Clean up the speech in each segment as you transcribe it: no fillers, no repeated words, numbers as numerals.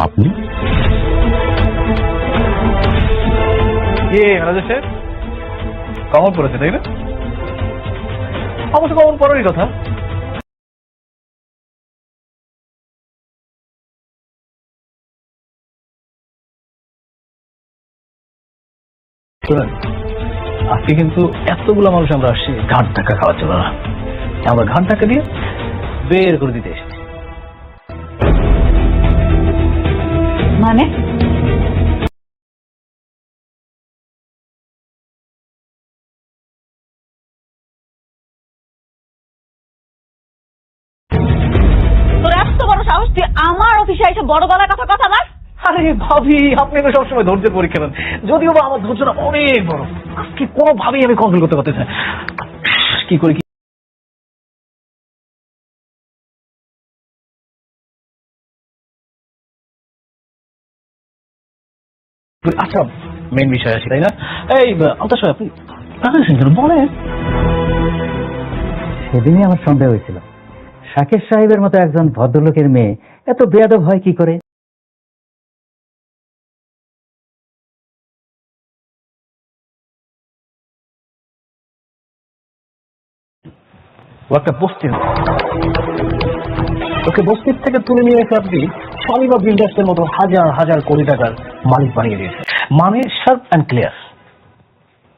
আপনি রাজা সাহেব কমন পড়েছে তাই না? অবশ্য কমন পড়ারই কথা। শুনেন, আজকে কিন্তু এতগুলো মানুষ আমরা আসছি ঘাট ধাক্কা খাওয়ার জন্য না, আমরা ঘাট ধাক্কা দিয়ে বের করে দিতে এসেছি। মানে তোর এত বড় সাহস, তুই আমার অফিসে এসে বড় গলার কথা কথা বল? আরে ভাবি, আপনি তো সবসময় ধৈর্যের পরীক্ষা নেন, যদিও বা আমার ধৈর্যটা অনেক বড়। আজকে কোনোভাবেই আমি কন্ট্রোল করতে পারতেছি না। কি করি কি? আচ্ছা, মেন বিষয় আছে তাই না? এই আলতাফ সাহেব, আপনি বলেন। সেদিনই আমার সন্দেহ হয়েছিল, শাকির সাহেবের মতো একজন ভদ্রলোকের মেয়ে এত বেয়াদব হয় কি করে। একটা বস্তির, ওকে বস্তির থেকে তুলে নিয়ে এসে আপনি শালিমা বিল্ডার্সের মতো হাজার হাজার কোটি টাকার মালিক বানিয়ে দিয়েছে। মানে শার্প অ্যান্ড ক্লিয়ার,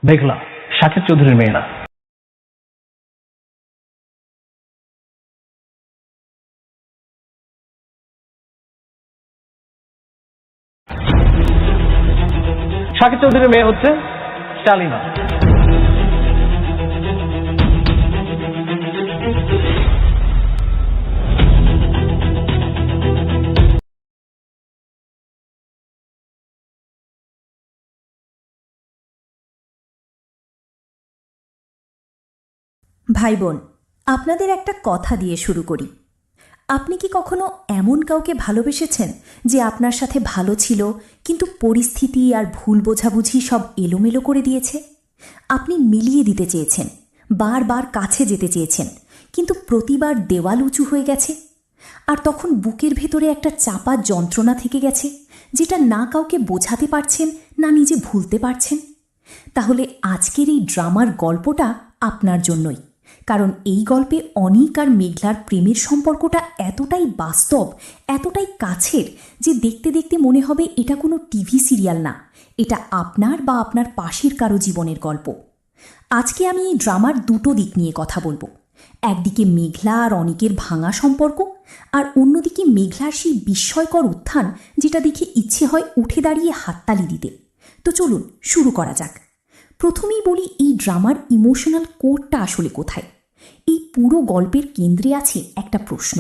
দেখলাম শাকির চৌধুরীর মেয়ে না। শাকির চৌধুরীর মেয়ে হচ্ছে শালিমা। ভাই বোন, আপনাদের একটা কথা দিয়ে শুরু করি। আপনি কি কখনো এমন কাউকে ভালোবেসেছেন যে আপনার সাথে ভালো ছিল, কিন্তু পরিস্থিতি আর ভুল বোঝাবুঝি সব এলোমেলো করে দিয়েছে? আপনি মিলিয়ে দিতে চেয়েছেন, বারবার কাছে যেতে চেয়েছেন, কিন্তু প্রতিবার দেওয়াল উঁচু হয়ে গেছে, আর তখন বুকের ভেতরে একটা চাপা যন্ত্রণা থেকে গেছে, যেটা না কাউকে বোঝাতে পারছেন না নিজে ভুলতে পারছেন। তাহলে আজকের এই ড্রামার গল্পটা আপনার জন্যই, কারণ এই গল্পে অনিক আর মেঘলার প্রেমের সম্পর্কটা এতটাই বাস্তব, এতটাই কাছের, যে দেখতে দেখতে মনে হবে এটা কোনো টিভি সিরিয়াল না, এটা আপনার বা আপনার পাশের কারো জীবনের গল্প। আজকে আমি এই ড্রামার দুটো দিক নিয়ে কথা বলবো। একদিকে মেঘলা আর অনিকের ভাঙা সম্পর্ক, আর অন্যদিকে মেঘলার সেই বিস্ময়কর উত্থান, যেটা দেখে ইচ্ছে হয় উঠে দাঁড়িয়ে হাততালি দিতে। তো চলুন শুরু করা যাক। প্রথমেই বলি, এই ড্রামার ইমোশনাল কোরটা আসলে কোথায়? এই পুরো গল্পের কেন্দ্রে আছে একটা প্রশ্ন: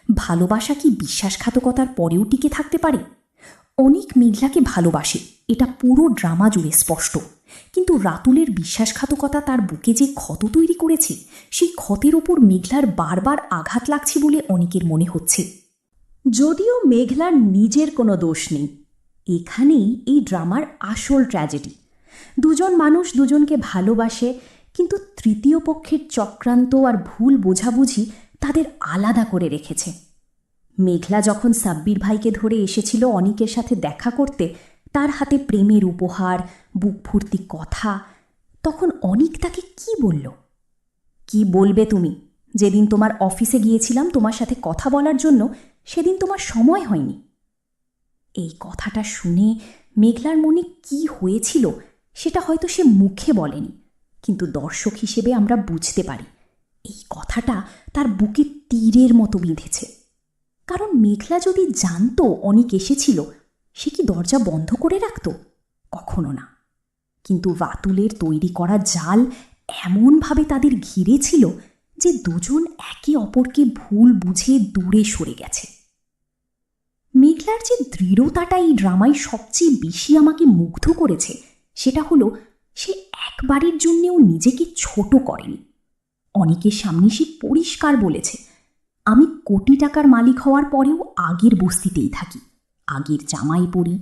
ভালোবাসা কি বিশ্বাসঘাতকতার পরেও টিকে থাকতে পারে? অনিক মেঘলাকে ভালোবাসে, এটা পুরো ড্রামা জুড়ে স্পষ্ট, কিন্তু রাতুলের বিশ্বাসঘাতকতা তার বুকে যে ক্ষত তৈরি করেছে, সেই ক্ষতের ওপর মেঘলার বারবার আঘাত লাগছে বলে অনিকের মনে হচ্ছে। যদিও মেঘলার নিজের কোনো দোষ নেই, এখানেই এই ড্রামার আসল ট্র্যাজেডি। দুজন মানুষ দুজনকে ভালোবাসে, কিন্তু তৃতীয় পক্ষের চক্রান্ত আর ভুল বোঝাবুঝি তাদের আলাদা করে রেখেছে। মেঘলা যখন সাব্বির ভাইকে ধরে এসেছিল অনিকের সাথে দেখা করতে, তার হাতে প্রেমের উপহার, বুক ভর্তি কথা, তখন অনিক তাকে কি বলল? কি বলবে তুমি? যেদিন তোমার অফিসে গিয়েছিলাম তোমার সাথে কথা বলার জন্য, সেদিন তোমার সময় হয়নি। এই কথাটা শুনে মেঘলার মনে কি হয়েছিল সেটা হয়তো সে মুখে বলেনি, কিন্তু দর্শক হিসেবে আমরা বুঝতে পারি এই কথাটা তার বুকে তীরের মতো বিঁধেছে। কারণ মেঘলা যদি জানতো অনিক এসেছিল, সে কি দরজা বন্ধ করে রাখত? কখনো না। কিন্তু রাতুলের তৈরি করা জাল এমনভাবে তাদের ঘিরেছিল যে দুজন একে অপরকে ভুল বুঝে দূরে সরে গেছে। মেঘলার যে দৃঢ়তাটা এই ড্রামায় সবচেয়ে বেশি আমাকে মুগ্ধ করেছে, সেটা হলো সে একবারের জন্যেও নিজেকে ছোট করেনি। অনিকের সামনে সে পরিষ্কার বলেছে, আমি কোটি টাকার মালিক হওয়ার পরেও আগের বস্তিতেই থাকি, আগের জামাই পরি,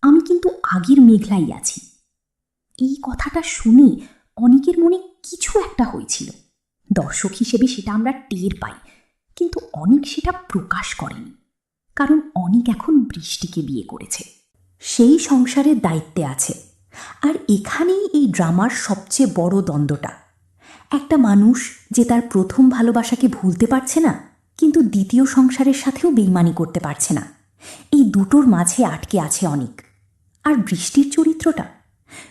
আমি কিন্তু আগের মেঘলাই আছি। এই কথাটা শুনে অনিকের মনে কিছু একটা হয়েছিল। দর্শক হিসেবে সেটা আমরা টের পাই, কিন্তু অনিক সেটা প্রকাশ করেনি। কারণ অনিক এখন বৃষ্টিকে বিয়ে করেছে, সেই সংসারের দায়িত্বে আছে। আর এখানেই এই ড্রামার সবচেয়ে বড় দ্বন্দ্বটা। একটা মানুষ যে তার প্রথম ভালোবাসাকে ভুলতে পারছে না, কিন্তু দ্বিতীয় সংসারের সাথেও বেইমানি করতে পারছে না। এই দুটোর মাঝে আটকে আছে অনিক। আর বৃষ্টির চরিত্রটা,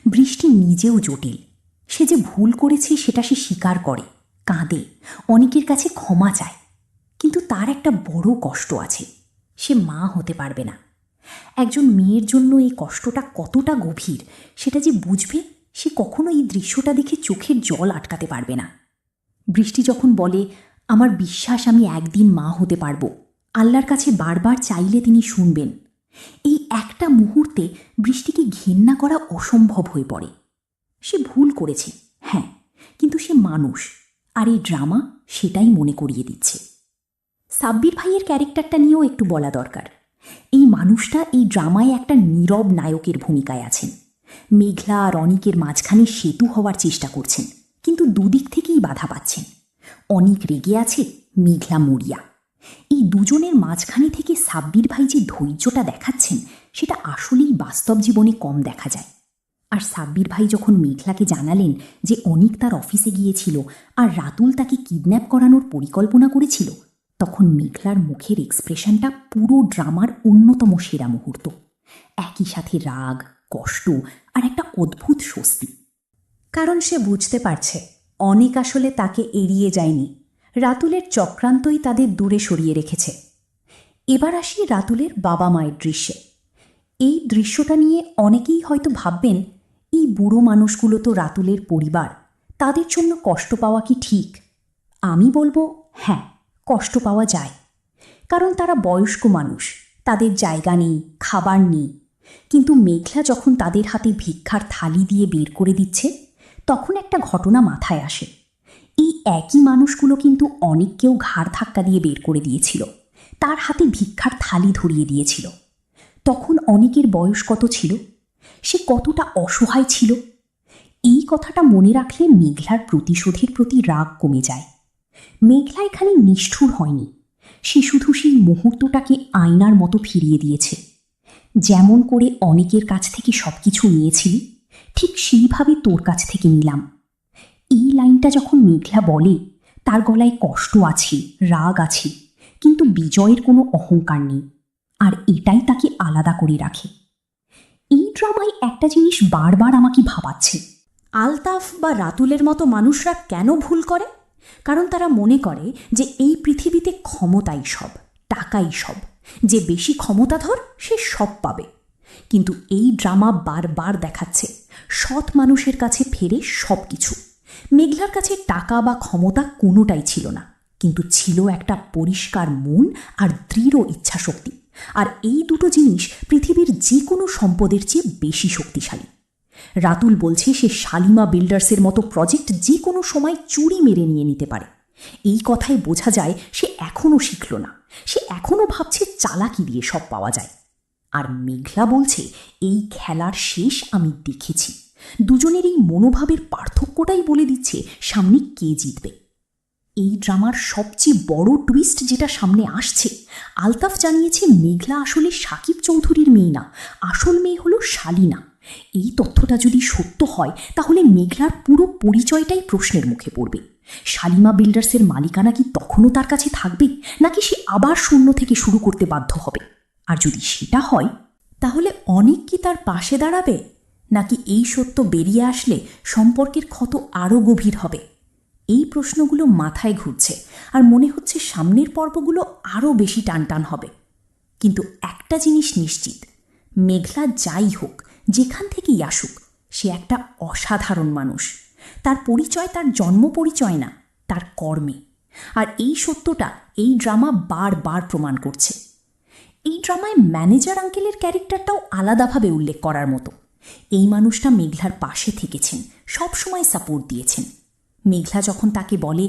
বৃষ্টি নিজেও জটিল। সে যে ভুল করেছে সেটা সে স্বীকার করে, কাঁদে, অনিকের কাছে ক্ষমা চায়। কিন্তু তার একটা বড় কষ্ট আছে, সে মা হতে পারবে না। একজন মেয়ের জন্য এই কষ্টটা কতটা গভীর সেটা যে বুঝবে, সে কখনো এই দৃশ্যটা দেখে চোখের জল আটকাতে পারবে না। বৃষ্টি যখন বলে, আমার বিশ্বাস আমি একদিন মা হতে পারবো, আল্লাহর কাছে বারবার চাইলে তিনি শুনবেন, এই একটা মুহূর্তে বৃষ্টিকে ঘেন্না করা অসম্ভব হয়ে পড়ে। সে ভুল করেছে, হ্যাঁ, কিন্তু সে মানুষ। আর এই ড্রামা সেটাই মনে করিয়ে দিচ্ছে। সাব্বির ভাইয়ের ক্যারেক্টারটা নিয়েও একটু বলা দরকার। এই মানুষটা এই ড্রামায় একটা নীরব নায়কের ভূমিকায় আছেন। মেঘলা আর অনিকের মাঝখানে সেতু হওয়ার চেষ্টা করছেন, কিন্তু দুদিক থেকেই বাধা পাচ্ছেন। অনিক রেগে আছে, মেঘলা মরিয়া। এই দুজনের মাঝখানে থেকে সাব্বির ভাই যে ধৈর্যটা দেখাচ্ছেন সেটা আসলেই বাস্তব জীবনে কম দেখা যায়। আর সাব্বির ভাই যখন মেঘলাকে জানালেন যে অনিক তার অফিসে গিয়েছিল আর রাতুল তাকে কিডন্যাপ করানোর পরিকল্পনা করেছিল, তখন মেঘলার মুখের এক্সপ্রেশনটা পুরো ড্রামার অন্যতম সেরা মুহূর্ত। একই সাথে রাগ, কষ্ট আর একটা অদ্ভুত স্বস্তি। কারণ সে বুঝতে পারছে অনিক আসলে তাকে এড়িয়ে যায়নি, রাতুলের চক্রান্তই তাদের দূরে সরিয়ে রেখেছে। এবার আসি রাতুলের বাবা মায়ের দৃশ্যে। এই দৃশ্যটা নিয়ে অনেকেই হয়তো ভাববেন, এই বুড়ো মানুষগুলো তো রাতুলের পরিবার, তাদের জন্য কষ্ট পাওয়া কি ঠিক? আমি বলবো হ্যাঁ, কষ্ট পাওয়া যায়। কারণ তারা বয়স্ক মানুষ, তাদের জায়গা নেই, খাবার নেই। কিন্তু মেঘলা যখন তাদের হাতে ভিক্ষার থালি দিয়ে বের করে দিচ্ছে, তখন একটা ঘটনা মাথায় আসে। এই একই মানুষগুলো কিন্তু অনেককেও ঘাড় ধাক্কা দিয়ে বের করে দিয়েছিল, তার হাতে ভিক্ষার থালি ধরিয়ে দিয়েছিল। তখন অনেকের বয়স কত ছিল, সে কতটা অসহায় ছিল। এই কথাটা মনে রাখলে মেঘলার প্রতিশোধের প্রতি রাগ কমে যায়। মেঘলা এখানে নিষ্ঠুর হয়নি, সে শুধু সেই মুহূর্তটাকে আয়নার মতো ফিরিয়ে দিয়েছে। যেমন করে অনেকের কাছ থেকে সব কিছু নিয়েছিলি, ঠিক সেইভাবে তোর কাছ থেকে নিলাম। এই লাইনটা যখন মেঘলা বলে, তার গলায় কষ্ট আছে, রাগ আছে, কিন্তু বিজয়ের কোনো অহংকার নেই। আর এটাই তাকে আলাদা করে রাখে। এই ড্রামায় একটা জিনিস বারবার আমাকে ভাবাচ্ছে, আলতাফ বা রাতুলের মতো মানুষরা কেন ভুল করে? কারণ তারা মনে করে যে এই পৃথিবীতে ক্ষমতাই সব, টাকাই সব, যে বেশি ক্ষমতাধর সে সব পাবে। কিন্তু এই ড্রামা বারবার দেখাচ্ছে সৎ মানুষের কাছে ফেরে সব কিছু। মেঘলার কাছে টাকা বা ক্ষমতা কোনোটাই ছিল না, কিন্তু ছিল একটা পরিষ্কার মন আর দৃঢ় ইচ্ছাশক্তি। আর এই দুটো জিনিস পৃথিবীর যে কোনো সম্পদের চেয়ে বেশি শক্তিশালী। রাতুল বলছে সে শালিমা বিল্ডার্সের মতো প্রজেক্ট যে কোনো সময় চুরি মেরে নিয়ে নিতে পারে। এই কথায় বোঝা যায় সে এখনও শিখল না, সে এখনও ভাবছে চালাকি দিয়ে সব পাওয়া যায়। আর মেঘলা বলছে এই খেলার শেষ আমি দেখেছি। দুজনের এই মনোভাবের পার্থক্যটাই বলে দিচ্ছে সামনে কে জিতবে। এই ড্রামার সবচেয়ে বড় টুইস্ট যেটা সামনে আসছে, আলতাফ জানিয়েছে মেঘলা আসলে সাকিব চৌধুরীর মেয়ে না, আসল মেয়ে হলো শালিনা। এই তথ্যটা যদি সত্য হয় তাহলে মেঘলার পুরো পরিচয়টাই প্রশ্নের মুখে পড়বে। শালিমা বিল্ডার্সের মালিকানা কি তখনও তার কাছে থাকবে, নাকি সে আবার শূন্য থেকে শুরু করতে বাধ্য হবে? আর যদি সেটা হয়, তাহলে অনেক কি তার পাশে দাঁড়াবে, নাকি এই সত্য বেরিয়ে আসলে সম্পর্কের ক্ষত আরও গভীর হবে? এই প্রশ্নগুলো মাথায় ঘুরছে আর মনে হচ্ছে সামনের পর্বগুলো আরও বেশি টানটান হবে। কিন্তু একটা জিনিস নিশ্চিত, মেঘলা যাই হোক, যেখান থেকেই আসুক, সে একটা অসাধারণ মানুষ। তার পরিচয় তার জন্ম পরিচয় না, তার কর্মে। আর এই সত্যটা এই ড্রামা বারবার প্রমাণ করছে। এই ড্রামায় ম্যানেজার আঙ্কেলের ক্যারেক্টারটাও আলাদাভাবে উল্লেখ করার মতো। এই মানুষটা মেঘলার পাশে থেকেছেন, সবসময় সাপোর্ট দিয়েছেন। মেঘলা যখন তাকে বলে,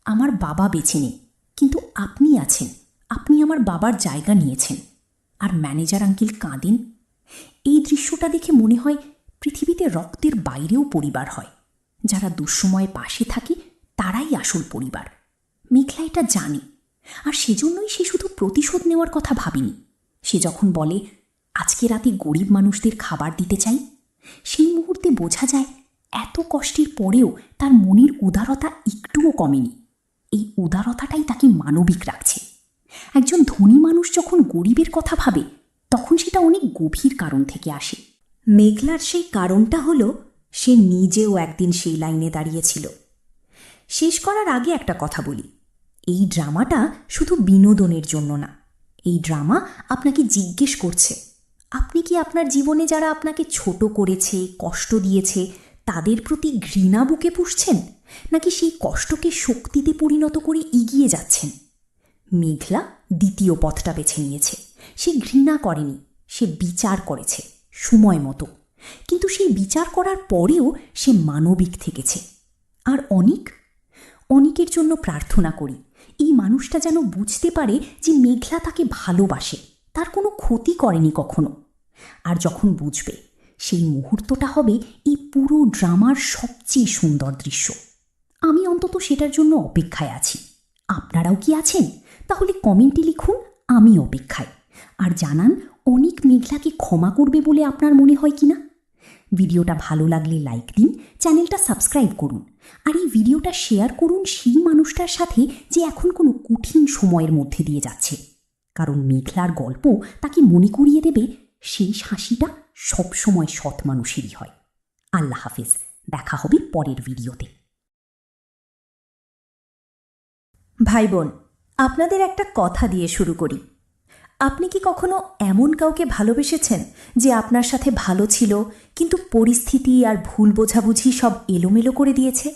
আমার বাবা বেঁচে নেই, কিন্তু আপনি আছেন, আপনি আমার বাবার জায়গা নিয়েছেন, আর ম্যানেজার আঙ্কেল কাঁদেন, এই দৃশ্যটা দেখে মনে হয় পৃথিবীতে রক্তের বাইরেও পরিবার হয়। যারা দুঃসময়ে পাশে থাকে তারাই আসল পরিবার। মেঘলা এটা জানে, আর সেজন্যই সে শুধু প্রতিশোধ নেওয়ার কথা ভাবেনি। সে যখন বলে আজকে রাতে গরিব মানুষদের খাবার দিতে চাই, সেই মুহূর্তে বোঝা যায় এত কষ্টের পরেও তার মনের উদারতা একটুও কমেনি। এই উদারতাটাই তাকে মানবিক রাখছে। একজন ধনী মানুষ যখন গরিবের কথা ভাবে তখন সেটা অনেক গভীর কারণ থেকে আসে। মেঘলার সেই কারণটা হলো সে নিজেও একদিন সেই লাইনে দাঁড়িয়েছিল। শেষ করার আগে একটা কথা বলি, এই ড্রামাটা শুধু বিনোদনের জন্য না। এই ড্রামা আপনাকে জিজ্ঞেস করছে আপনি কি আপনার জীবনে যারা আপনাকে ছোট করেছে, কষ্ট দিয়েছে, তাদের প্রতি ঘৃণা বুকে পুষছেন, নাকি সেই কষ্টকে শক্তিতে পরিণত করে এগিয়ে যাচ্ছেন? মেঘলা দ্বিতীয় পথটা বেছে নিয়েছে। সে ঘৃণা করেনি, সে বিচার করেছে সময় মতো। কিন্তু সেই বিচার করার পরেও সে মানবিক থেকেছে। আর অনিকের জন্য প্রার্থনা করি এই মানুষটা যেন বুঝতে পারে যে মেঘলা তাকে ভালোবাসে, তার কোনো ক্ষতি করেনি কখনো। আর যখন বুঝবে, সেই মুহূর্তটা হবে এই পুরো ড্রামার সবচেয়ে সুন্দর দৃশ্য। আমি অন্তত সেটার জন্য অপেক্ষায় আছি। আপনারাও কি আছেন? তাহলে কমেন্টে লিখুন আমি অপেক্ষায়। আর জানান অনিক মেঘলাকে ক্ষমা করবে বলে আপনার মনে হয় কিনা। ভিডিওটা ভালো লাগলে লাইক দিন, চ্যানেলটা সাবস্ক্রাইব করুন, আর এই ভিডিওটা শেয়ার করুন সেই মানুষটার সাথে যে এখন কোনো কঠিন সময়ের মধ্যে দিয়ে যাচ্ছে। কারণ মেঘলার গল্প তাকে মনে করিয়ে দেবে সেই হাসিটা সবসময় সৎ মানুষেরই হয়। আল্লাহ হাফেজ, দেখা হবে পরের ভিডিওতে। ভাই বোন, আপনাদের একটা কথা দিয়ে শুরু করি। আপনি কি কখনো এমন কাউকে ভালোবেসেছেন যে আপনার সাথে ভালো ছিল, কিন্তু পরিস্থিতি আর ভুল বোঝাবুঝি সব এলোমেলো করে দিয়েছে?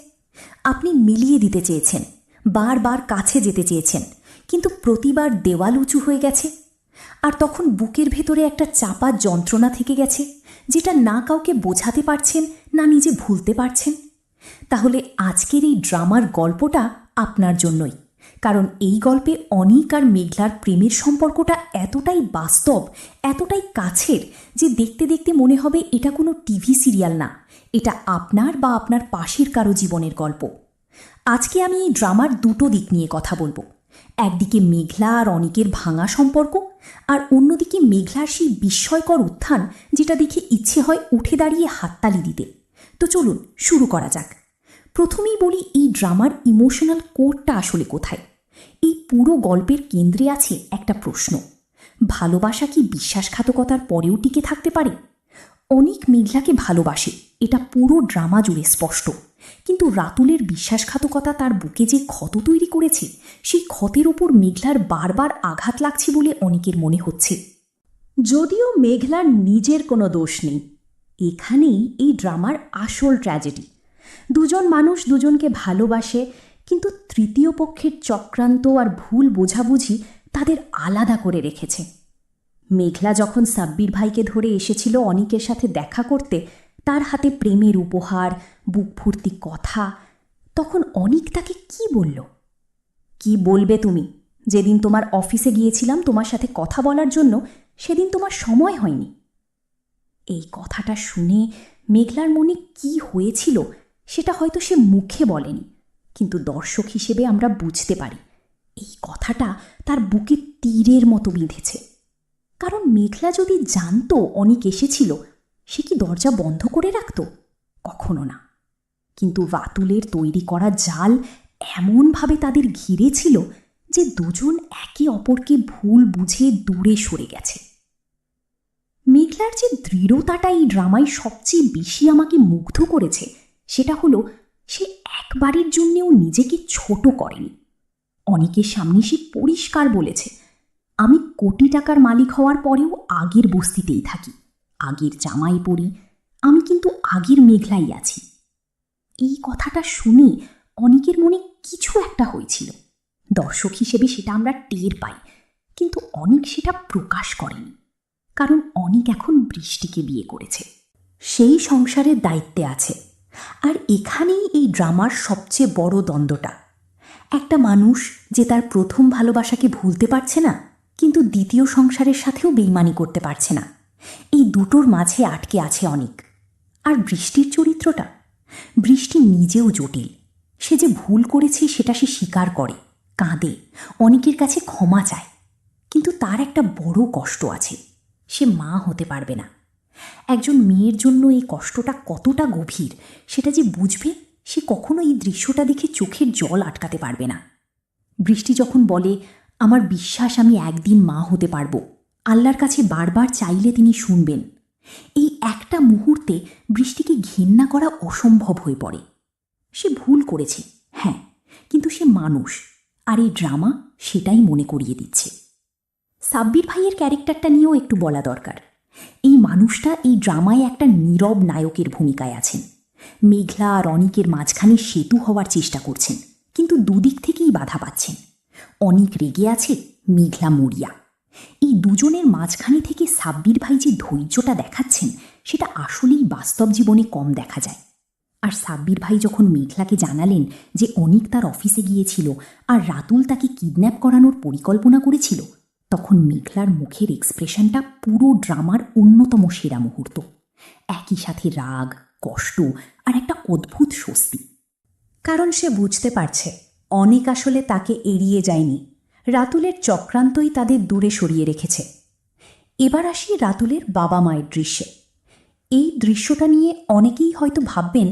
আপনি মিলিয়ে দিতে চেয়েছেন, বারবার কাছে যেতে চেয়েছেন, কিন্তু প্রতিবার দেওয়াল উঁচু হয়ে গেছে। আর তখন বুকের ভেতরে একটা চাপা যন্ত্রণা থেকে গেছে, যেটা না কাউকে বোঝাতে পারছেন, না নিজে ভুলতে পারছেন। তাহলে আজকের এই ড্রামার গল্পটা আপনার জন্যই। কারণ এই গল্পে অনিক আর মেঘলার প্রেমের সম্পর্কটা এতটাই বাস্তব, এতটাই কাছের, যে দেখতে দেখতে মনে হবে এটা কোনো টিভি সিরিয়াল না, এটা আপনার বা আপনার পাশের কারো জীবনের গল্প। আজকে আমি এই ড্রামার দুটো দিক নিয়ে কথা বলবো। একদিকে মেঘলা আর অনিকের ভাঙা সম্পর্ক, আর অন্যদিকে মেঘলার সেই বিস্ময়কর উত্থান, যেটা দেখে ইচ্ছে হয় উঠে দাঁড়িয়ে হাততালি দিতে। তো চলুন শুরু করা যাক। প্রথমেই বলি এই ড্রামার ইমোশনাল কোরটা আসলে কোথায়। এই পুরো গল্পের কেন্দ্রে আছে একটা প্রশ্ন: ভালোবাসা কি বিশ্বাসঘাতকতার পরেও টিকে থাকতে পারে? অনিক মেঘলাকে ভালোবাসে, এটা পুরো ড্রামা জুড়ে স্পষ্ট। কিন্তু রাতুলের বিশ্বাসঘাতকতা তার বুকে যে ক্ষত তৈরি করেছে, সেই ক্ষতের ওপর মেঘলার বারবার আঘাত লাগছে বলে অনিকের মনে হচ্ছে। যদিও মেঘলার নিজের কোনো দোষ নেই, এখানেই এই ড্রামার আসল ট্র্যাজেডি। দুজন মানুষ দুজনকে ভালোবাসে, কিন্তু তৃতীয় পক্ষের চক্রান্ত আর ভুল বোঝাবুঝি তাদের আলাদা করে রেখেছে। মেঘলা যখন সাব্বির ভাইকে ধরে এসেছিল অনিকের সাথে দেখা করতে, তার হাতে প্রেমের উপহার, বুক ভর্তি কথা, তখন অনিক তাকে কি বলল? কি বলবে তুমি? যেদিন তোমার অফিসে গিয়েছিলাম তোমার সাথে কথা বলার জন্য, সেদিন তোমার সময় হয়নি। এই কথাটা শুনে মেঘলার মনে কি হয়েছিল সেটা হয়তো সে মুখে বলেনি, কিন্তু দর্শক হিসেবে আমরা বুঝতে পারি এই কথাটা তার বুকে তীরের মতো বিঁধেছে। কারণ মেঘলা যদি জানতো অনিক এসেছিল, সে কি দরজা বন্ধ করে রাখত? কখনো না। কিন্তু রাতুলের তৈরি করা জাল এমনভাবে তাদের ঘিরেছিল যে দুজন একে অপরকে ভুল বুঝে দূরে সরে গেছে। মেঘলার যে দৃঢ়তাটা এই ড্রামায় সবচেয়ে বেশি আমাকে মুগ্ধ করেছে, সেটা হলো সে একবারের জন্যেও নিজেকে ছোট করেনি। অনেকের সামনে সে পরিষ্কার বলেছে, আমি কোটি টাকার মালিক হওয়ার পরেও আগের বস্তিতেই থাকি, আগের জামাই পরি, আমি কিন্তু আগের মেঘলাই আছি। এই কথাটা শুনে অনেকের মনে কিছু একটা হয়েছিল। দর্শক হিসেবে সেটা আমরা টের পাই, কিন্তু অনেক সেটা প্রকাশ করেনি। কারণ অনেক এখন বৃষ্টিকে বিয়ে করেছে, সেই সংসারের দায়িত্বে আছে। আর এখানেই এই ড্রামার সবচেয়ে বড় দ্বন্দ্বটা। একটা মানুষ যে তার প্রথম ভালোবাসাকে ভুলতে পারছে না, কিন্তু দ্বিতীয় সংসারের সাথেও বেইমানি করতে পারছে না। এই দুটোর মাঝে আটকে আছে অনিক। আর বৃষ্টির চরিত্রটা, বৃষ্টি নিজেও জটিল। সে যে ভুল করেছে সেটা সে স্বীকার করে, কাঁদে, অনেকের কাছে ক্ষমা চায়, কিন্তু তার একটা বড় কষ্ট আছে, সে মা হতে পারবে না। একজন মেয়ের জন্য এই কষ্টটা কতটা গভীর সেটা যে বুঝবে, সে কখনো এই দৃশ্যটা দেখে চোখের জল আটকাতে পারবে না। বৃষ্টি যখন বলে, আমার বিশ্বাস আমি একদিন মা হতে পারবো, আল্লাহর কাছে বারবার চাইলে তিনি শুনবেন, এই একটা মুহূর্তে বৃষ্টিকে ঘেন্না করা অসম্ভব হয়ে পড়ে। সে ভুল করেছে, হ্যাঁ, কিন্তু সে মানুষ, আর এই ড্রামা সেটাই মনে করিয়ে দিচ্ছে। সাব্বির ভাইয়ের ক্যারেক্টারটা নিয়েও একটু বলা দরকার। এই মানুষটা এই ড্রামায় একটা নীরব নায়কের ভূমিকায় আছেন। মেঘলা আর অনিকের মাঝখানে সেতু হওয়ার চেষ্টা করছেন, কিন্তু দুদিক থেকেই বাধা পাচ্ছেন। অনিক রেগে আছে, মেঘলা মরিয়া। এই দুজনের মাঝখানে থেকে সাব্বির ভাই যে ধৈর্যটা দেখাচ্ছেন, সেটা আসলেই বাস্তব জীবনে কম দেখা যায়। আর সাব্বির ভাই যখন মেঘলাকে জানালেন যে অনিক তার অফিসে গিয়েছিল আর রাতুল তাকে কিডন্যাপ করানোর পরিকল্পনা করেছিল, তখন মেঘলার মুখের এক্সপ্রেশনটা পুরো ড্রামার অন্যতম সেরা মুহূর্ত। একই সাথে রাগ, কষ্ট আর একটা অদ্ভুত স্বস্তি। কারণ সে বুঝতে পারছে অনিক আসলে তাকে এড়িয়ে যায়নি, রাতুলের চক্রান্তই তাদের দূরে সরিয়ে রেখেছে। এবার আসি রাতুলের বাবা মায়ের দৃশ্যে। এই দৃশ্যটা নিয়ে অনেকেই হয়তো ভাববেন,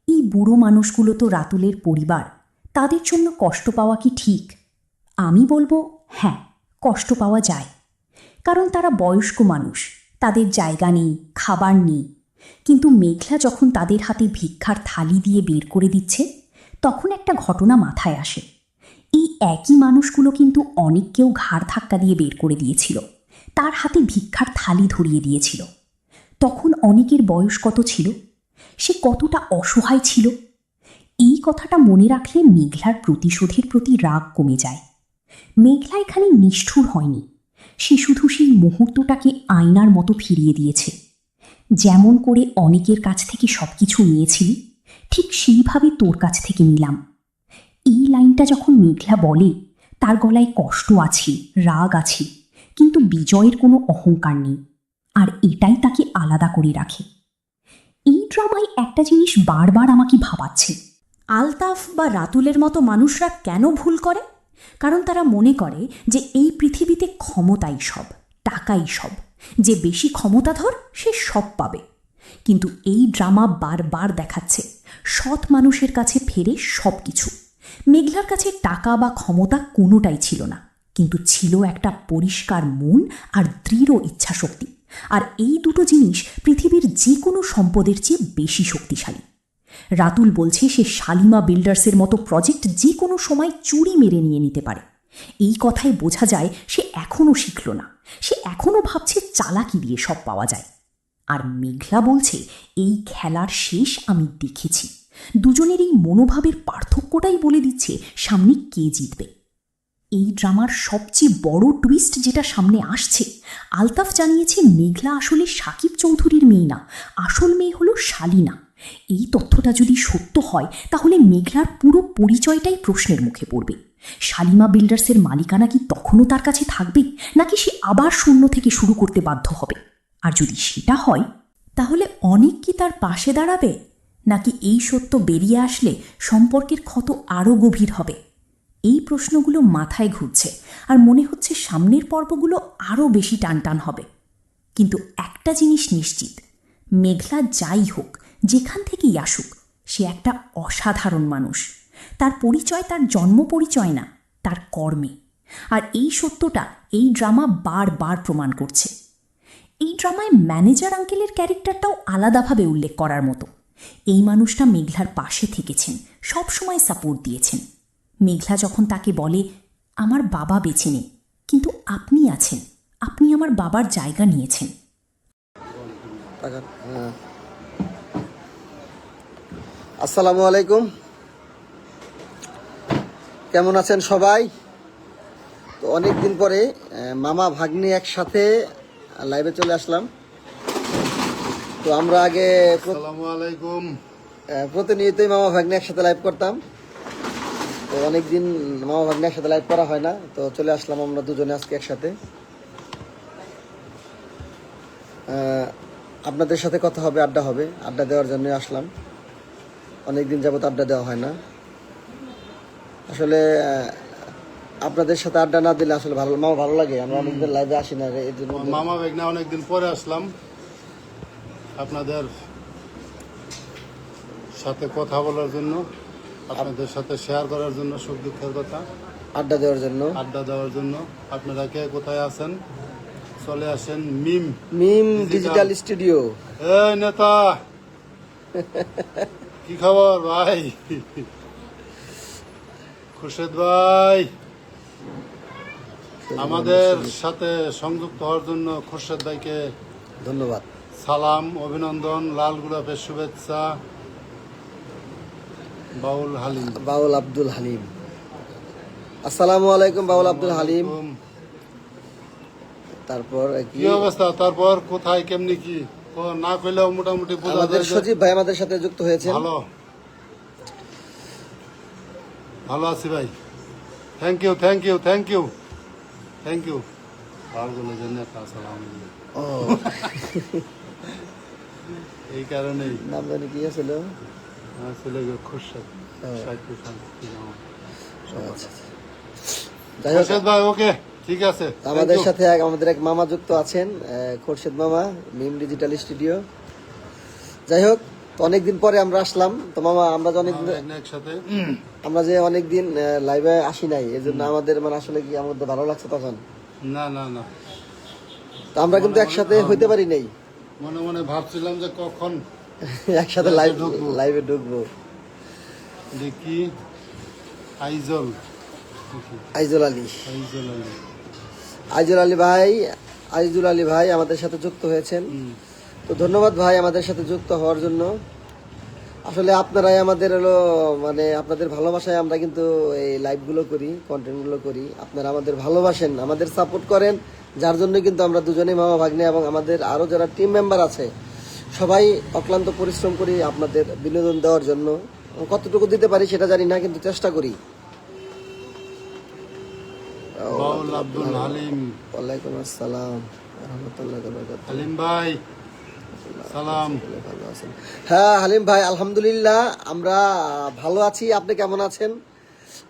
এই বুড়ো মানুষগুলো তো রাতুলের পরিবার, তাদের জন্য কষ্ট পাওয়া কি ঠিক? আমি বলবো, হ্যাঁ, কষ্ট পাওয়া যায়, কারণ তারা বয়স্ক মানুষ, তাদের জায়গা নেই, খাবার নেই। কিন্তু মেঘলা যখন তাদের হাতে ভিক্ষার থালি দিয়ে বের করে দিচ্ছে, তখন একটা ঘটনা মাথায় আসে। এই একই মানুষগুলো কিন্তু অনেককেও ঘাড় ধাক্কা দিয়ে বের করে দিয়েছিল, তার হাতে ভিক্ষার থালি ধরিয়ে দিয়েছিল। তখন অনেকের বয়স কত ছিল, সে কতটা অসহায় ছিল, এই কথাটা মনে রাখলে মেঘলার প্রতিশোধের প্রতি রাগ কমে যায়। মেঘলা এখানে নিষ্ঠুর হয়নি, সে শুধু সেই মুহূর্তটাকে আয়নার মতো ফিরিয়ে দিয়েছে। যেমন করে অনেকের কাছ থেকে সব কিছু নিয়েছিলি, ঠিক সেইভাবে তোর কাছ থেকে নিলাম। এই লাইনটা যখন মেঘলা বলে, তার গলায় কষ্ট আছে, রাগ আছে, কিন্তু বিজয়ের কোনো অহংকার নেই, আর এটাই তাকে আলাদা করে রাখে। এই ড্রামায় একটা জিনিস বারবার আমাকে ভাবাচ্ছে, আলতাফ বা রাতুলের মতো মানুষরা কেন ভুল করে? কারণ তারা মনে করে যে এই পৃথিবীতে ক্ষমতাই সব, টাকাই সব, যে বেশি ক্ষমতাধর সে সব পাবে। কিন্তু এই ড্রামা বারবার দেখাচ্ছে সৎ মানুষের কাছে ফেরে সব কিছু। মেঘলার কাছে টাকা বা ক্ষমতা কোনোটাই ছিল না, কিন্তু ছিল একটা পরিষ্কার মন আর দৃঢ় ইচ্ছাশক্তি। আর এই দুটো জিনিস পৃথিবীর যে কোনো সম্পদের চেয়ে বেশি শক্তিশালী। রাতুল বলছে সে শালিমা বিল্ডার্সের মতো প্রজেক্ট যে কোনো সময় চুরি মেরে নিয়ে নিতে পারে। এই কথায় বোঝা যায় সে এখনও শিখল না, সে এখনও ভাবছে চালাকি দিয়ে সব পাওয়া যায়। আর মেঘলা বলছে এই খেলার শেষ আমি দেখেছি। দুজনের এই মনোভাবের পার্থক্যটাই বলে দিচ্ছে সামনে কে জিতবে। এই ড্রামার সবচেয়ে বড় টুইস্ট যেটা সামনে আসছে, আলতাফ জানিয়েছে মেঘলা আসলে সাকিব চৌধুরীর মেয়ে না, আসল মেয়ে হলো শালিনা। এই তথ্যটা যদি সত্য হয়, তাহলে মেঘলার পুরো পরিচয়টাই প্রশ্নের মুখে পড়বে। শালিমা বিল্ডার্সের মালিকানা কি তখনও তার কাছে থাকবে, নাকি সে আবার শূন্য থেকে শুরু করতে বাধ্য হবে? আর যদি সেটা হয়, তাহলে অনেক কি তার পাশে দাঁড়াবে, নাকি এই সত্য বেরিয়ে আসলে সম্পর্কের ক্ষত আরও গভীর হবে? এই প্রশ্নগুলো মাথায় ঘুরছে, আর মনে হচ্ছে সামনের পর্বগুলো আরও বেশি টানটান হবে। কিন্তু একটা জিনিস নিশ্চিত, মেঘলা যাই হোক, যেখান থেকেই আসুক, সে একটা অসাধারণ মানুষ। তার পরিচয় তার জন্ম পরিচয় না, তার কর্মে। আর এই সত্যটা এই ড্রামা বারবার প্রমাণ করছে। এই ড্রামায় ম্যানেজার আঙ্কেলের ক্যারেক্টারটাও আলাদাভাবে উল্লেখ করার মতো। এই মানুষটা মেঘলার পাশে থেকেছেন, সবসময় সাপোর্ট দিয়েছেন। মেঘলা যখন তাকে বলে, আমার বাবা বেঁচে নেই, কিন্তু আপনি আছেন, আপনি আমার বাবার জায়গা নিয়েছেন। আসসালামু আলাইকুম, কেমন আছেন সবাই? তো অনেক দিন পরে মামা ভাগ্নি একসাথে লাইভে চলে আসলাম। তো আমরা আগে আসসালামু আলাইকুম। প্রতিনিয়তই মামা ভাগ্নি একসাথে লাইভ করতাম। তো অনেকদিন মামা ভাগ্নি একসাথে লাইভ করা হয় না, তো চলে আসলাম আমরা দুজনে আজকে একসাথে। আপনাদের সাথে কথা হবে, আড্ডা হবে, আড্ডা দেওয়ার জন্য আসলাম। অনেকদিন যাবত আড্ডা দেওয়া হয় না। আসলে আপনাদের সাথে আড্ডা না দিলে আসলে ভালো মামা ভালো লাগে। আমরা অনেকদিন লাইভে আসি না এই জন্য। মামা বেগনা অনেকদিন পরে আসলাম আপনাদের সাথে কথা বলার জন্য, আপনাদের সাথে শেয়ার করার জন্য, সুখ দুঃখের কথা আড্ডা দেওয়ার জন্য। আড্ডা দেওয়ার জন্য। আপনারা কে কোথায় আছেন চলে আসেন মিম ডিজিটাল স্টুডিও। এই নেতা কি খবর ভাই? খুরশেদ ভাই আমাদের সাথে সংযুক্ত হওয়ার জন্য খুরশেদ ভাইকে ধন্যবাদ, সালাম, অভিনন্দন, লাল গোলাপের শুভেচ্ছা। বাউল আব্দুল হালিম, আসসালামু আলাইকুম বাউল আব্দুল হালিম। তারপর কি অবস্থা? তারপর কোথায় কেমনি কি না কইলেও মোটামুটি বোঝা আমাদের যায় যে সজীব ভাই আমাদের সাথে যুক্ত হয়েছে। ভালো আছি ভাই, thank you thank you thank you thank you. বাউলের জন্য আসসালাম এই কারণেই নাম জানি কি ছিল ছেলে খুরশেদ খুরশেদ ভাই। ওকে ঠিক আছে, আমাদের সাথে আমাদের এক মামা যুক্ত আছেন, খোরশেদ মামা, মিম ডিজিটাল স্টুডিও। যাই হোক, তো অনেকদিন পরে আমরা আসলাম। তো মামা আমরা যে অনেকদিন লাইভে আসি নাই, এই জন্য আমাদের মানে আসলে কি আমাদের ভালো লাগছে তখন। না না না, তো আমরা কিন্তু একসাথে হইতে পারি নাই। মনে মনে ভাবছিলাম যে কখন একসাথে লাইভে ঢুকবো। দেখি আইজল আইজুল আলী ভাই আমাদের সাথে যুক্ত হয়েছেন। তো ধন্যবাদ ভাই আমাদের সাথে যুক্ত হওয়ার জন্য। আসলে আপনারাই আমাদের হলো মানে আপনাদের ভালোবাসায় আমরা কিন্তু এই লাইভগুলো করি, কন্টেন্টগুলো করি। আপনারা আমাদের ভালোবাসেন, আমাদের সাপোর্ট করেন, যার জন্য কিন্তু আমরা দুজনেই মামা ভাগ্নে এবং আমাদের আরও যারা টিম মেম্বার আছে সবাই অক্লান্ত পরিশ্রম করি আপনাদের বিনোদন দেওয়ার জন্য। কতটুকু দিতে পারি সেটা জানি না, কিন্তু চেষ্টা করি। আব্দুল হালিম, ওয়ালাইকুম আসসালাম রাহমাতুল্লাহি ওয়া বারাকাতুহু। হালিম ভাই সালাম। হ্যাঁ হালিম ভাই, আলহামদুলিল্লাহ আমরা ভালো আছি। আপনি কেমন আছেন?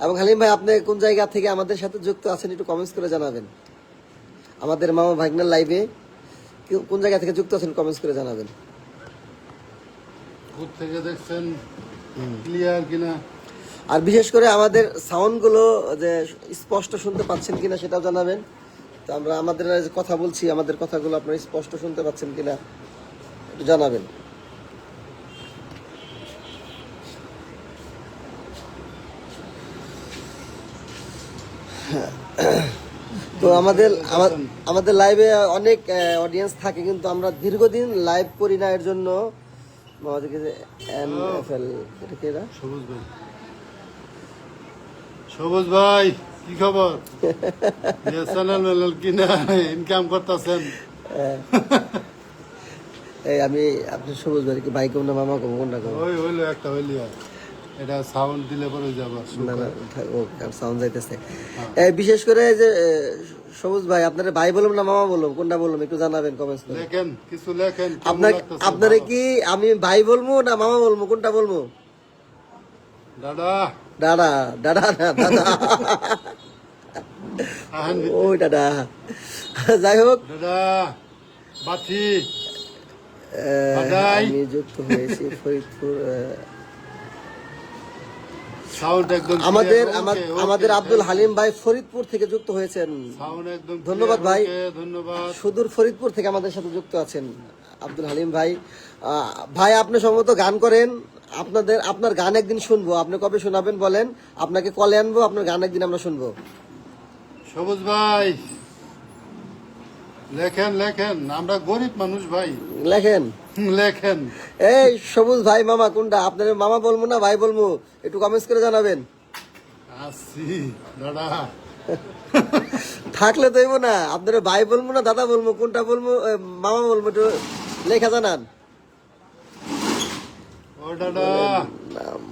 এবং হালিম ভাই আপনি কোন জায়গা থেকে আমাদের সাথে যুক্ত আছেন একটু কমেন্টস করে জানাবেন। আমাদের মামা ভাগ্নের লাইভে কোন জায়গা থেকে যুক্ত আছেন কমেন্টস করে জানাবেন। কোথা থেকে দেখছেন, ক্লিয়ার কিনা, আর বিশেষ করে আমাদের সাউন্ডগুলো যে স্পষ্ট শুনতে পাচ্ছেন কিনা সেটাও জানাবেন। তো আমরা আমাদের যে কথা বলছি আমাদের কথাগুলো আপনারা স্পষ্ট শুনতে পাচ্ছেন কিনা একটু জানাবেন। তো আমাদের লাইভে অনেক অডিয়েন্স থাকে, কিন্তু আমরা দীর্ঘদিন লাইভ করি না। এর জন্য সবুজ ভাই কি খবর? চ্যানেল কিনা ইনকাম করতেছেন? এই আমি আপনি সবুজ ভাই কি ভাই কম না মামা কম কোনটা কম? ওই হইলো একটা হইলি, এটা সাউন্ড দিলে পরে যাবে। না না ও সাউন্ড যাইতেছে। বিশেষ করে যে সবুজ ভাই আপনারা ভাই বলুন না মামা বলুন, কোনটা বলুম একটু জানাবেন কমেন্টস করে। লেখেন কিছু লেখেন। আপনারা কি আমি ভাই বলবো না মামা বলবো, কোনটা বলবো? দাদা দাদা দাদা না দাদা ওই দাদা। যাই হোক দাদা বাথি আমি যুক্ত হয়েছি ফরিদপুর। আমাদের আব্দুল হালিম ভাই ফরিদপুর থেকে যুক্ত হয়েছেন। ধন্যবাদ ভাই, ধন্যবাদ। সুদূর ফরিদপুর থেকে আমাদের সাথে যুক্ত আছেন আব্দুল হালিম ভাই। ভাই আপনি সম্ভবত গান করেন, আপনার গান একদিন শুনবো। আপনি কবে শোনাবেন বলেন, আপনাকে কলে আনবো, আপনার গান একদিন আমরা শুনবো। সবুজ ভাই লেখেন লেখেন, আমরা গরিব মানুষ ভাই, লেখেন লেখেন। এই সবুজ ভাই মামা কোনটা? আপনার মামা বলবো না ভাই বলবো, একটু কমেন্টস করে জানাবেন। আসি দাদা থাকলে তো না, আপনার ভাই বলবো না দাদা বলবো, কোনটা বলবো মামা বলবো, একটু লেখা জানান। ও দাদা নাম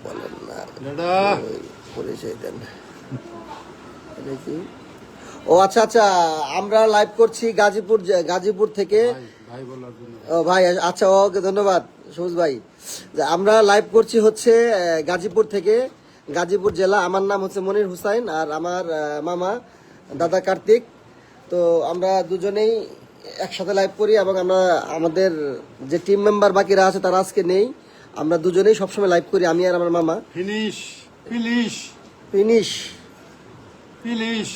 বলেন না, দাদা পরিচয় দেন। ও আচ্ছা আচ্ছা, আমরা লাইভ করছি গাজীপুর থেকে। ভাই বলার জন্য। ও ভাই আচ্ছা, ওকে ধন্যবাদ সবুজ ভাই। আমরা লাইভ করছি হচ্ছে গাজীপুর থেকে। গাজীপুর জেলা। আমার নাম হচ্ছে মনির হুসাইন, আর আমার মামা দাদা কার্তিক। তো আমরা দুজনেই একসাথে লাইভ করি, এবং আমরা আমাদের যে টিম মেম্বার বাকিরা আছে তারা আজকে নেই। আমরা দুজনেই সবসময় লাইভ করি, আমি আর আমার মামা। ফিনিশ ফিনিশ ফিনিশ ফিনিশ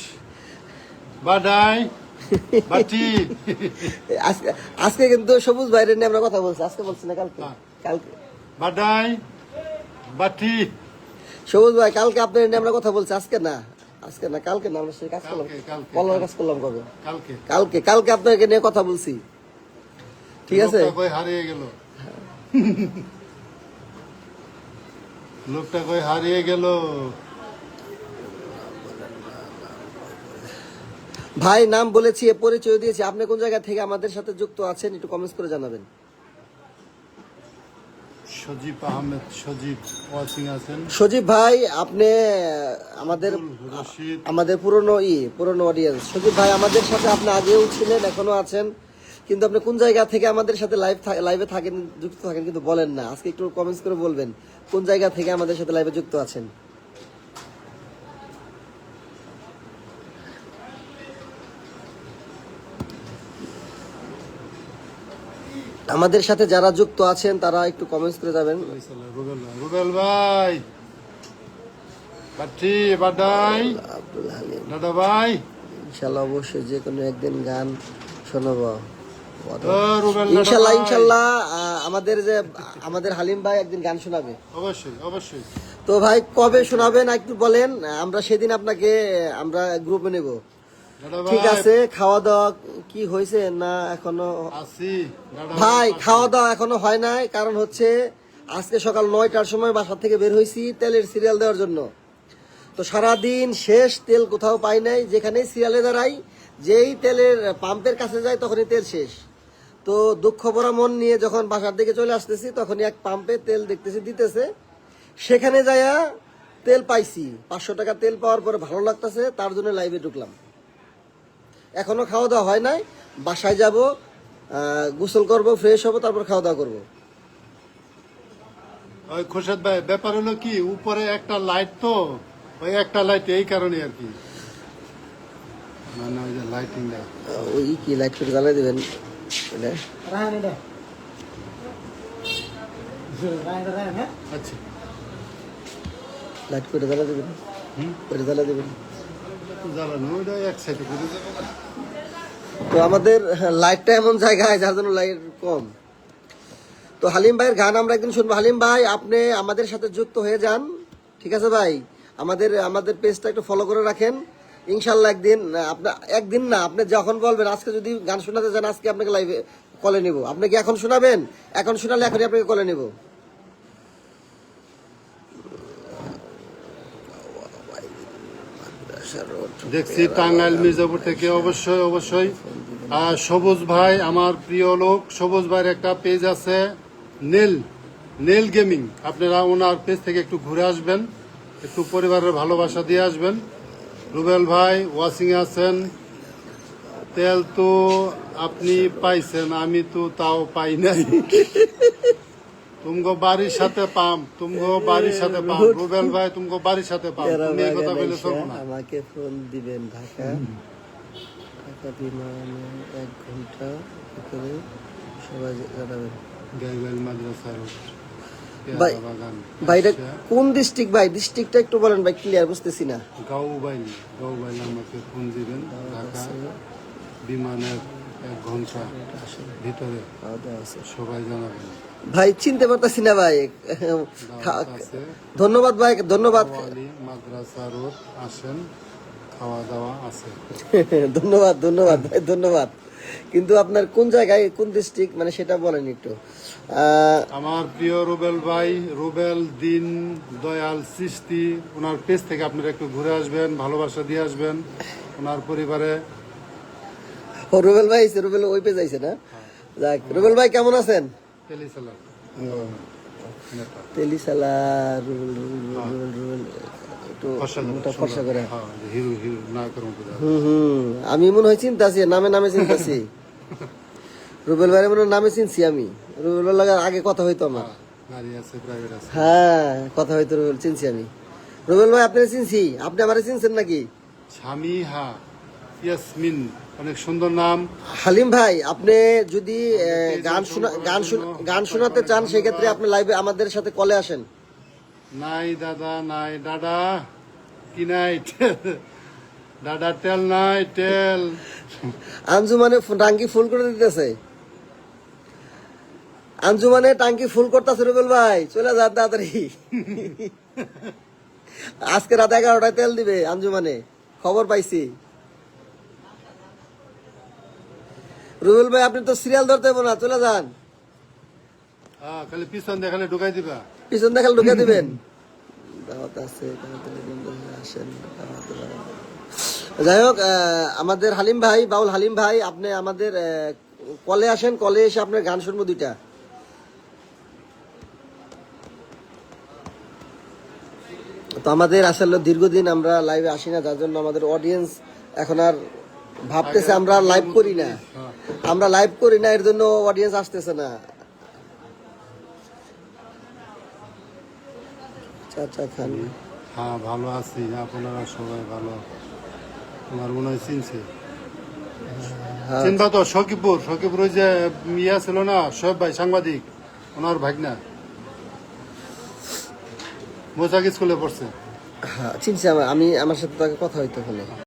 বাডাই বাটি। আজকে আজকে কিন্তু সবুজ ভাইয়ের নিয়ে আমরা কথা বলছি, আজকে বলছি না, কালকে। কালকে বাডাই বাটি। সবুজ ভাই, কালকে আপনার নিয়ে আমরা কথা বলছি, আজকে না। আজকে না, কালকে না, আমরা সেই কাজ করলাম, কালকে। কলার কাজ করলাম কবে? কালকে কালকে। কালকে আপনাকে নিয়ে কথা বলছি, ঠিক আছে? লোকটা কই হারিয়ে গেল, লোকটা কই হারিয়ে গেল। ভাই নাম বলেছি, এ পরিচয় দিয়েছি। আপনি কোন জায়গা থেকে আমাদের সাথে যুক্ত আছেন একটু কমেন্টস করে জানাবেন। সজীব আহমেদ, সজীব ওয়াচিং আছেন। সজীব ভাই, আপনি আমাদের রশিদ, আমাদের পুরনো অডিয়েন্স। সজীব ভাই আমাদের সাথে আপনি আগেও ছিলেন, এখনো আছেন, কিন্তু আপনি কোন জায়গা থেকে আমাদের সাথে লাইভে থাকেন, যুক্ত থাকেন কিন্তু বলেন না। আজকে একটু কমেন্টস করে বলবেন কোন জায়গা থেকে আমাদের সাথে লাইভে যুক্ত আছেন। আমাদের সাথে যারা যুক্ত আছেন তারা একটু কমেন্টস করে যাবেন। রুবেল ভাই বাটি বাডাই আব্দুল হালিম, দাদা ভাই, ইনশাল্লাহ অবশ্যই যে কোনো একদিন গান শোনাবো। রুবেল ইনশাল্লাহ ইনশাল্লাহ আমাদের হালিম ভাই একদিন গান শোনাবে, অবশ্যই অবশ্যই। তো ভাই কবে শোনাবেন একটু বলেন, আমরা সেদিন আপনাকে আমরা গ্রুপে নেব। দাদা ঠিক ভাই আছে, খাওয়া দাওয়া কি হয়েছে না এখনো? আসি দাদা ভাই খাওয়া দাওয়া এখনো হয় নাই, কারণ হচ্ছে আজকে সকাল 9টার সময় বাসা থেকে বের হয়েছি তেলের সিরিয়াল দেওয়ার জন্য। তো সারাদিন শেষ, তেল কোথাও পাই নাই। যেখানেই সিরিয়ালে দাঁড়াই, যেই তেলের পাম্পের কাছে যাই তখনই তেল শেষ। তো দুঃখ ভরা মন নিয়ে যখন বাসার দিকে চলে আসতেছি, তখনই এক পাম্পে তেল দেখতেছি দিতেছে। সেখানে যাইয়া তেল পাইছি, 500 টাকা তেল পাওয়ার পরে ভালো লাগতেছে, তার জন্য লাইভে ঢুকলাম। এখনো খাওয়া দাওয়া হয় নাই, বাসায় যাব, গোসল করব, ফ্রেশ হব, তারপর খাওয়া দাওয়া করবো। ওই খোরশেদ ভাই, ব্যাপার হলো কি, উপরে একটা লাইট, তো ওই একটা লাইট, এই কারণে আর কি, মানে ওই যে লাইটিংটা। ওই কি লাইট করে জ্বালাই দেবেন এটা? আচ্ছা, লাইট করে জ্বালাই দেবেন, করে জ্বালাই দেবেন। জ্বালানো ওইটা এক সাইডে করে যাবো। তো আমাদের লাইটটা এমন জায়গায় যার জন্য লাইট কম। তো হালিম ভাইয়ের গান আমরা একদিন শুনবো। হালিম ভাই, আপনি আমাদের সাথে যুক্ত হয়ে যান, ঠিক আছে ভাই? আমাদের পেজটা একটু ফলো করে রাখেন। ইনশাল্লাহ একদিন না, আপনি যখন বলবেন, আজকে যদি গান শোনাতে চান আজকে আপনাকে লাইভে কলে নিব। আপনি কি এখন শোনাবেন? এখন শোনালে এখনই আপনাকে কলে নিব। দেখছি টাঙ্গাইল মির্জাপুর থেকে, অবশ্যই অবশ্যই। সবুজ ভাই, আমার প্রিয় লোক, সবুজ ভাইয়ের একটা পেজ আছে, নেল গেমিং। আপনারা ওনার পেজ থেকে একটু ঘুরে আসবেন, একটু পরিবারের ভালোবাসা দিয়ে আসবেন। রুবেল ভাই ওয়াচিং আছেন। তেল তো আপনি পাইছেন, আমি তো তাও পাই নাই। তুমগো বাড়ির সাথে পাম, রুবেল ভাই তুমগো বাড়ির সাথে পাম। তুমি এই কথা বলে চলবো না। আমাকে ফোন দিবেন, ঢাকা বিমানে 1 ঘন্টা করে সবাই জানাবেন। গাইবাইল মাদ্রাসা রোড, ভাই, পেয়ারা বাগান, ভাইটা কোন ডিস্ট্রিক্ট ভাই? ডিস্ট্রিক্টটা একটু বলেন ভাই, ক্লিয়ার বুঝতেছি না। গাউবাইল আমাকে ফোন দিবেন। ঢাকা বিমানের 1 ঘন্টা ভিতরে সবাই জানাবেন। ভাই চিনতে পারতাছি না ভাই। আছে ধন্যবাদ ভাই, ধন্যবাদ। মাদ্রাসা রোড আসেন, খাওয়া দাওয়া আছে। ধন্যবাদ ভাই, ধন্যবাদ। কিন্তু আপনার কোন জায়গায়, কোন ডিস্ট্রিক্ট মানে সেটা বলেন একটু। আমার প্রিয় রুবেল ভাই, রুবেল দিন দয়াল সৃষ্টি, ওনার পেজ থেকে আপনারা একটু ঘুরে আসবেন, ভালোবাসা দিয়ে আসবেন ওনার পরিবারে। রুবেল ভাই, রুবেল ওই পেজ আইছে না? যাক, রুবেল ভাই কেমন আছেন? তেলিসালা রুবেল একটু ফর্সা করে। আমি মনে হয় চিন্তাছি, নামে চিন্তাছি। রুবেল ভাইয়ের মনে নামে চিনছি আমি। রুবেল লাগার আগে কথা হইতো আমার, হ্যাঁ কথা হইতো, রুবেল চিনছি আমি। রুবেল ভাই আপনি চিনছি, আপনি আমারে চিনছেন নাকি? সামিহা ইয়াসমিন, অনেক সুন্দর নাম। হালিম ভাই আপনি যদি গান শোনাতে চান সেক্ষেত্রে আপনি লাইভে আমাদের সাথে কলে আসেন। নাই দাদা নাই দাদা কি নাই দাদা টেল নাই টেল। আঞ্জুমানে টাঙ্কি ফুল করে দিতেছে, আঞ্জুমানে টাঙ্কি ফুল করতেছে রুবেল ভাই, চলে যান তাড়াতাড়ি। আজকে রাত 11টায় তেল দিবে আঞ্জুমানে, খবর পাইছি। রুবেল ভাই আপনি তো সিরিয়াল ধরতে হবে না, চলে যান। খালি পিছন দেখালে ঢুকাই দিবা। পিছন দেখাল ঢুকে দিবেন। দাওয়াত আছে, আসেন। যাই হোক, আমাদের হালিম ভাই, বাউল হালিম ভাই, আপনি আমাদের কলে আসেন, কলে এসে আপনার গান শুনবো 2টা। তো আমাদের আসলে দীর্ঘদিন আমরা লাইভে আসি না, যার জন্য আমাদের অডিয়েন্স এখন আর ভাবতেছে আমরা লাইভ করি না, আমরা লাইভ করি না, এর জন্য অডিয়েন্স আসতেছে না। চাচা খান, হ্যাঁ ভালো আছি, আপনারা সবাই ভালো? তোমার মনে হয় চিনছে, চিনবা তো? সকিপুর ওই যে ইয়া ছিল না, সব ভাই সাংবাদিক, ওনার ভাগনা মোজাক স্কুলে পড়ছে। হ্যাঁ চিনছি, আমি আমার সাথে তাকে কথা হইতে হলে।